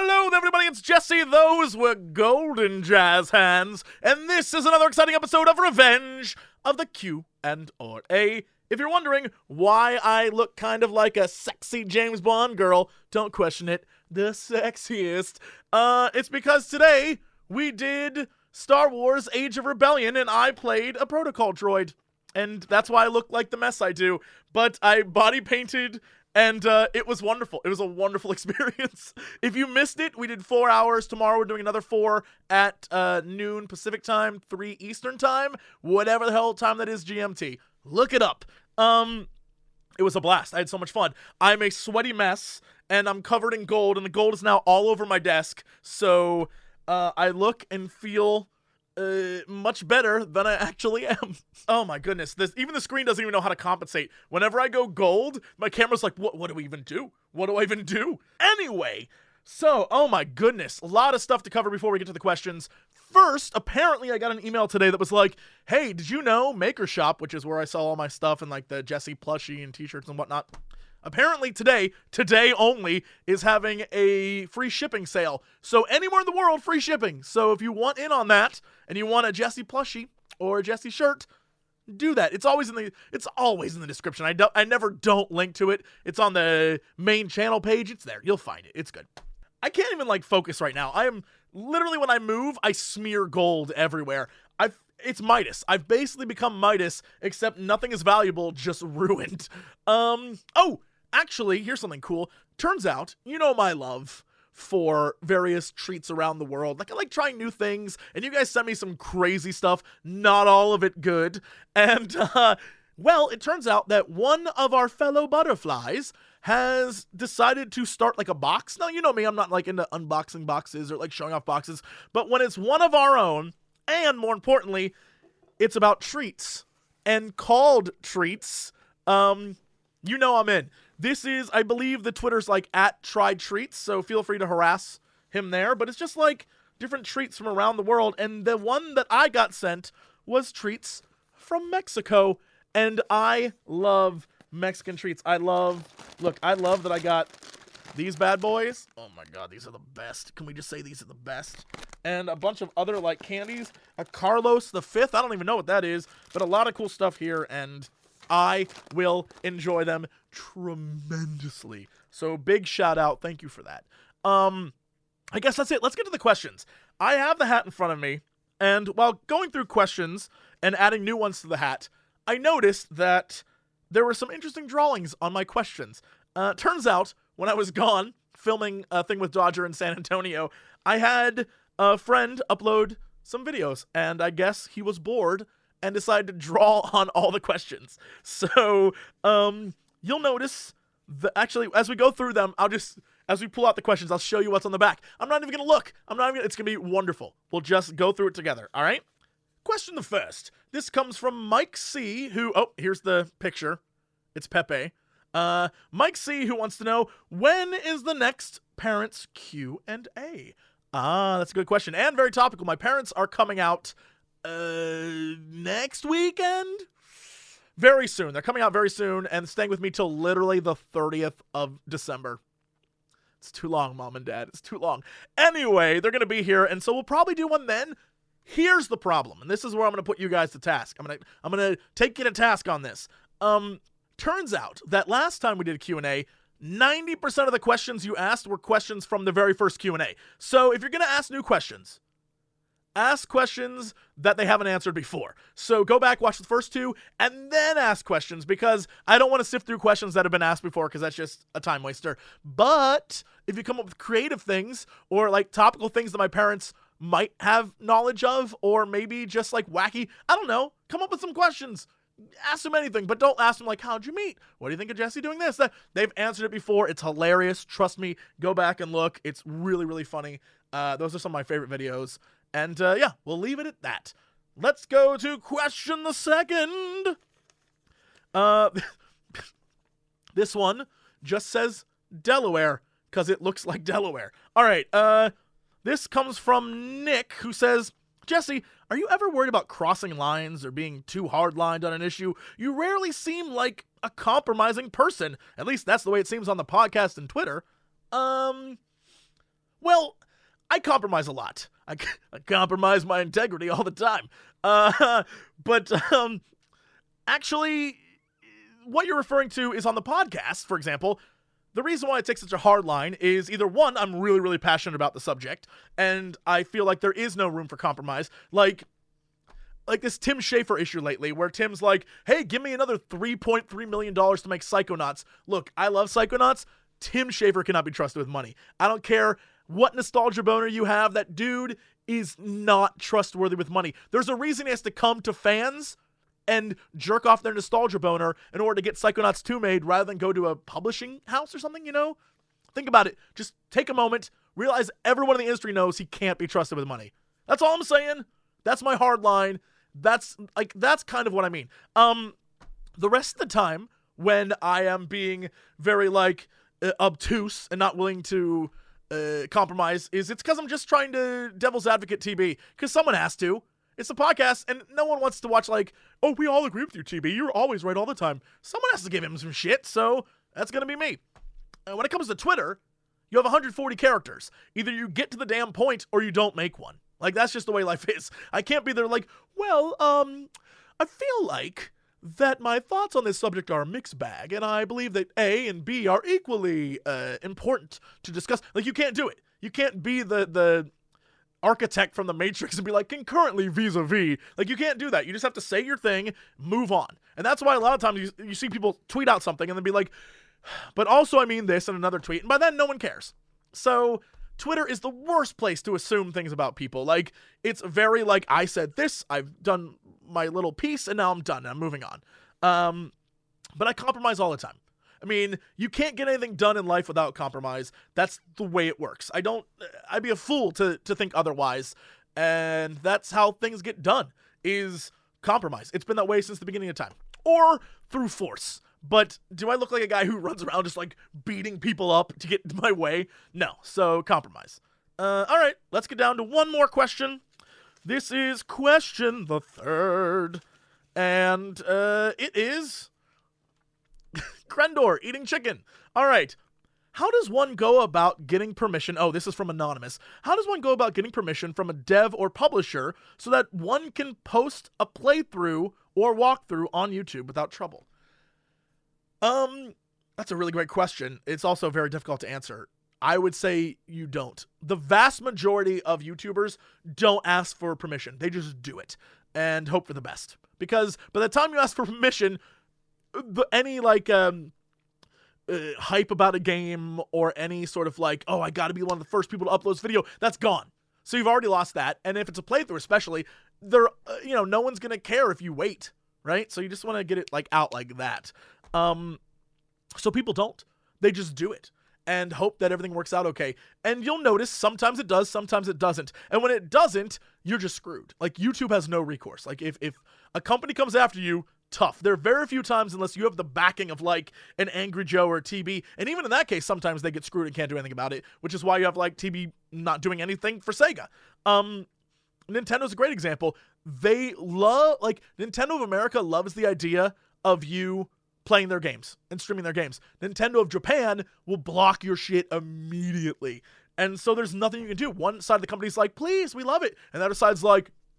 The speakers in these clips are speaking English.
Hello everybody, it's Jesse. Those were golden jazz hands, and this is another exciting episode of Revenge of the Q&A. If you're wondering why I look kind of like a sexy James Bond girl, don't question it, the sexiest. It's because today we did Star Wars Age of Rebellion, and I played a protocol droid. And that's why I look like the mess I do. But I body painted, and it was wonderful. It was a wonderful experience. If you missed it, we did 4 hours. Tomorrow we're doing another 4 at noon Pacific time, 3 Eastern time, whatever the hell time that is GMT. Look it up. It was a blast. I had so much fun. I'm a sweaty mess, and I'm covered in gold, and the gold is now all over my desk. So I look and feel much better than I actually am. Oh my goodness, even the screen doesn't even know how to compensate. Whenever I go gold, my camera's like, what do we even do? What do I even do? Anyway, so, oh my goodness, a lot of stuff to cover before we get to the questions. First, apparently I got an email today that was like, hey, did you know Maker Shop, which is where I sell all my stuff and like the Jesse plushie and t-shirts and whatnot, apparently today only, is having a free shipping sale. So anywhere in the world, free shipping. So if you want in on that and you want a Jesse plushie or a Jesse shirt, do that. It's always in the description. I never don't link to it. It's on the main channel page. It's there. You'll find it. It's good. I can't even focus right now. I am literally, when I move, I smear gold everywhere. It's Midas. I've basically become Midas, except nothing is valuable, just ruined. Actually, here's something cool. Turns out, you know my love for various treats around the world. I like trying new things, and you guys sent me some crazy stuff, not all of it good. And, well, it turns out that one of our fellow butterflies has decided to start a box. Now, you know me, I'm not into unboxing boxes or showing off boxes, but when it's one of our own, and more importantly, it's about treats, and called treats, you know I'm in. This is, I believe the Twitter's at Tried Treats, so feel free to harass him there. But it's just different treats from around the world. And the one that I got sent was treats from Mexico. And I love Mexican treats. I love that I got these bad boys. Oh my God, these are the best. Can we just say these are the best? And a bunch of other candies. A Carlos the Fifth. I don't even know what that is, but a lot of cool stuff here, and I will enjoy them tremendously. So big shout out. Thank you for that. I guess that's it. Let's get to the questions. I have the hat in front of me, and while going through questions and adding new ones to the hat, I noticed that there were some interesting drawings on my questions. Turns out, when I was gone filming a thing with Dodger in San Antonio, I had a friend upload some videos, and I guess he was bored and decided to draw on all the questions. So, you'll notice that actually, as we go through them, as we pull out the questions, I'll show you what's on the back. I'm not even gonna look. It's gonna be wonderful. We'll just go through it together, all right? Question the first. This comes from Mike C, who, here's the picture. It's Pepe. Mike C, who wants to know, when is the next Parents Q&A? That's a good question, and very topical. My parents are coming out next weekend? Very soon. They're coming out very soon and staying with me till literally the 30th of December. It's too long, Mom and Dad. It's too long. Anyway, they're going to be here, and so we'll probably do one then. Here's the problem, and this is where I'm going to put you guys to task. I'm going to take you to task on this. Turns out that last time we did a Q&A, 90% of the questions you asked were questions from the very first Q&A. So if you're going to ask new questions, ask questions that they haven't answered before. So go back, watch the first 2, and then ask questions, because I don't want to sift through questions that have been asked before, because that's just a time waster. But if you come up with creative things or topical things that my parents might have knowledge of, or maybe just wacky, I don't know, come up with some questions. Ask them anything, but don't ask them how'd you meet? What do you think of Jesse doing this? They've answered it before. It's hilarious. Trust me. Go back and look. It's really, really funny. Those are some of my favorite videos. And yeah, we'll leave it at that. Let's go to question the second. This one just says Delaware, because it looks like Delaware. All right, this comes from Nick, who says, Jesse, are you ever worried about crossing lines or being too hard-lined on an issue? You rarely seem like a compromising person. At least that's the way it seems on the podcast and Twitter. Well, I compromise a lot. I compromise my integrity all the time. But actually, what you're referring to is on the podcast, for example. The reason why I take such a hard line is either one, I'm really, really passionate about the subject, and I feel like there is no room for compromise. Like this Tim Schafer issue lately, where Tim's like, hey, give me another $3.3 million to make Psychonauts. Look, I love Psychonauts. Tim Schafer cannot be trusted with money. I don't care what nostalgia boner you have, that dude is not trustworthy with money. There's a reason he has to come to fans and jerk off their nostalgia boner in order to get Psychonauts 2 made rather than go to a publishing house or something, you know? Think about it. Just take a moment, realize everyone in the industry knows he can't be trusted with money. That's all I'm saying. That's my hard line. That's kind of what I mean. The rest of the time, when I am being very, obtuse and not willing to compromise, it's because I'm just trying to devil's advocate TB, because someone has to. It's a podcast, and no one wants to watch oh, we all agree with you, TB. You're always right all the time. Someone has to give him some shit, so that's going to be me. And when it comes to Twitter, you have 140 characters. Either you get to the damn point or you don't make one. That's just the way life is. I can't be there I feel like that my thoughts on this subject are a mixed bag, and I believe that A and B are equally important to discuss. You can't do it. You can't be the architect from the Matrix and be concurrently vis-a-vis. You can't do that. You just have to say your thing, move on. And that's why a lot of times you see people tweet out something and then be like, but also I mean this in another tweet, and by then no one cares. So Twitter is the worst place to assume things about people. It's very I said this, I've done my little piece, and now I'm done, and I'm moving on. But I compromise all the time. I mean, you can't get anything done in life without compromise. That's the way it works. I'd be a fool to think otherwise. And that's how things get done, is compromise. It's been that way since the beginning of time. Or through force. But do I look like a guy who runs around just beating people up to get my way? No. So compromise. All right, let's get down to one more question. This is question the third. And it is Crendor eating chicken. All right. How does one go about getting permission? Oh, this is from Anonymous. How does one go about getting permission from a dev or publisher so that one can post a playthrough or walkthrough on YouTube without trouble? That's a really great question. It's also very difficult to answer. I would say you don't. The vast majority of YouTubers don't ask for permission. They just do it and hope for the best. Because by the time you ask for permission, any hype about a game or any sort of oh, I gotta be one of the first people to upload this video, that's gone. So you've already lost that. And if it's a playthrough especially, no one's gonna care if you wait, right? So you just want to get it out like that. So people don't. They just do it and hope that everything works out okay. And you'll notice sometimes it does, sometimes it doesn't. And when it doesn't, you're just screwed. YouTube has no recourse. If a company comes after you, tough. There are very few times, unless you have the backing of an Angry Joe or a TB, and even in that case, sometimes they get screwed and can't do anything about it, which is why you have TB not doing anything for Sega. Nintendo's a great example. They love, Nintendo of America loves the idea of you playing their games and streaming their games. Nintendo of Japan will block your shit immediately. And so there's nothing you can do. One side of the company's please, we love it. And the other side's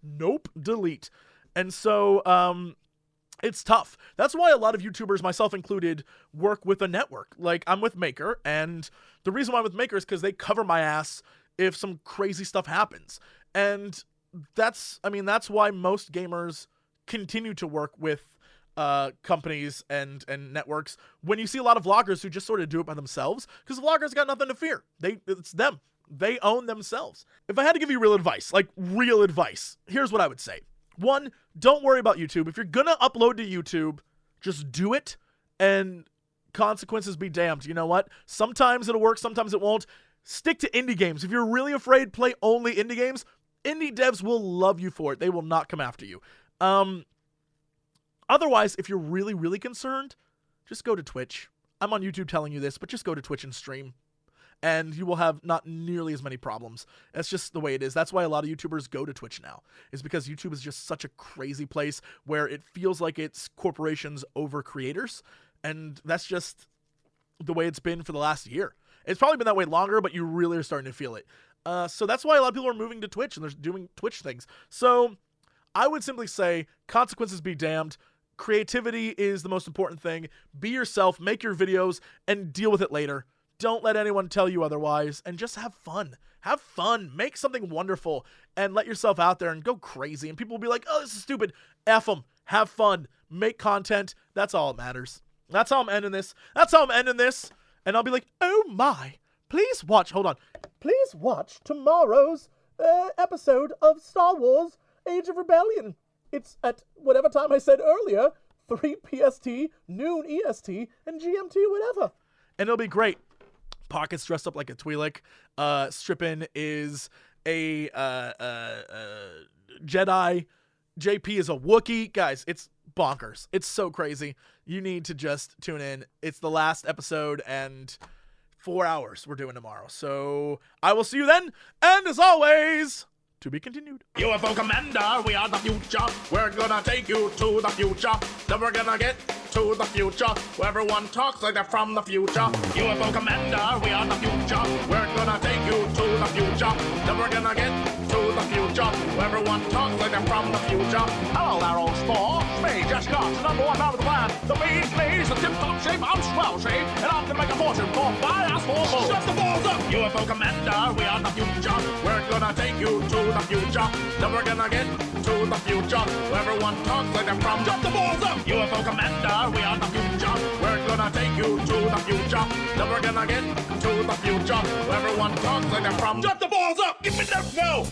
nope, delete. And so, it's tough. That's why a lot of YouTubers, myself included, work with a network. I'm with Maker, and the reason why I'm with Maker is because they cover my ass if some crazy stuff happens. And that's why most gamers continue to work with companies and networks when you see a lot of vloggers who just sort of do it by themselves, because vloggers got nothing to fear. It's them. They own themselves. If I had to give you real advice, here's what I would say. One, don't worry about YouTube. If you're gonna upload to YouTube, just do it, and consequences be damned. You know what? Sometimes it'll work, sometimes it won't. Stick to indie games. If you're really afraid, play only indie games. Indie devs will love you for it. They will not come after you. Otherwise, if you're really, really concerned, just go to Twitch. I'm on YouTube telling you this, but just go to Twitch and stream. And you will have not nearly as many problems. That's just the way it is. That's why a lot of YouTubers go to Twitch now, is because YouTube is just such a crazy place where it feels like it's corporations over creators. And that's just the way it's been for the last year. It's probably been that way longer, but you really are starting to feel it. So that's why a lot of people are moving to Twitch and they're doing Twitch things. So I would simply say consequences be damned. Creativity is the most important thing. Be yourself, make your videos, and deal with it later. Don't let anyone tell you otherwise, and just have fun. Have fun. Make something wonderful, and let yourself out there and go crazy. And people will be like, oh, this is stupid. F them. Have fun. Make content. That's all that matters. That's how I'm ending this. And I'll be like, oh my. Please watch. Hold on. Please watch tomorrow's episode of Star Wars Age of Rebellion. It's at whatever time I said earlier, 3 PST, noon EST, and GMT, whatever. And it'll be great. Pocket's dressed up like a Twi'lek. Strippin is a Jedi. JP is a Wookiee. Guys, it's bonkers. It's so crazy. You need to just tune in. It's the last episode, and 4 hours we're doing tomorrow. So I will see you then. And as always, to be continued. UFO Commander, we are the future. We're gonna take you to the future. Then we're gonna get to the future, where everyone talks like they're from the future. UFO Commander, we are the future. We're gonna take you to the future. Then we're gonna get to the future, where everyone talks like they're from the future. Hello there, old spore. Me, Just Scott, #1 man of the plan. The bee's knees, the tip-top shape, I'm swell, see? And I can make a fortune for my ass for more. Shut the balls up! UFO Commander, we are the future. We're gonna take you to the future. Then we're gonna get to the future, where everyone talks like they're from. Shut the balls up! UFO Commander, we are the future. We're gonna take you to the future. Then we're gonna get to the future, where everyone talks like they're from. Shut the balls up! Give me that! No!